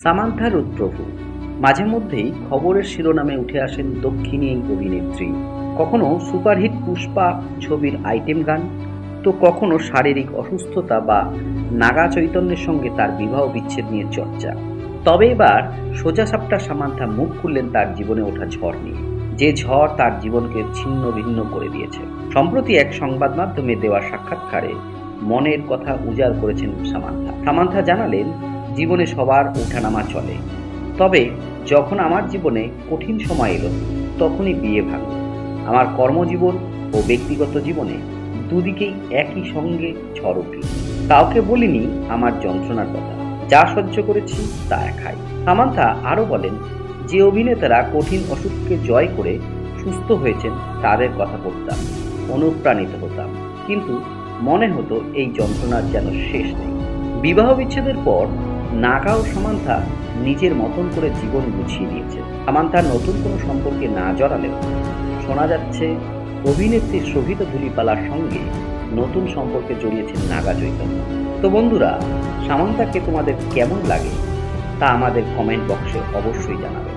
Samantha রুদ্রভু মাঝে মধ্যেই খবরের শিরোনামে উঠে আসেন দক্ষিণী এই অভিনেত্রী। কখনো সুপারহিট পুষ্পা ছবির আইটেম গান, তো কখনো শারীরিক অসুস্থতা বা নাগা চৈতন্যের সঙ্গে তার বিবাহ বিচ্ছেদ নিয়ে চর্চা। তবে এবার সোজাসাপটা সামান্থা মুখ খুললেন তার জীবনে ওঠা ঝড় নিয়ে, যে ঝড় তার জীবনকে ছিন্ন ভিন্ন করে দিয়েছে। সম্প্রতি এক সংবাদ মাধ্যমে দেওয়া সাক্ষাৎকারে মনের কথা উজাড় করেছেন সামান্থা। সামান্থা জানালেন, জীবনে সবার ওঠানামা চলে, তবে যখন আমার জীবনে কঠিন সময় এলো তখনই বিয়ে ভাঙল। আমার কর্মজীবন ও ব্যক্তিগত জীবনে দুদিকেই একই সঙ্গে ঝড় উঠল। কাউকে বলিনি আমার যন্ত্রণার কথা, যা সহ্য করেছি তা একাই। সামান্থা আরও বলেন, যে অভিনেতারা কঠিন অসুখকে জয় করে সুস্থ হয়েছেন তাদের কথা পড়তাম, অনুপ্রাণিত হতাম, কিন্তু মনে হতো এই যন্ত্রণার যেন শেষ নেই। বিবাহ বিচ্ছেদের পর নাগা ও সামান্থা নিজের মতন করে জীবন গুছিয়ে নিয়েছে। সামান্থার নতুন কোনো সম্পর্কে না জড়ালেও শোনা যাচ্ছে অভিনেত্রী শোভিত ধূলিপালার সঙ্গে নতুন সম্পর্কে জড়িয়েছেন নাগা চৈতন্য। তো বন্ধুরা, সামান্থাকে তোমাদের কেমন লাগে তা আমাদের কমেন্ট বক্সে অবশ্যই জানাবেন।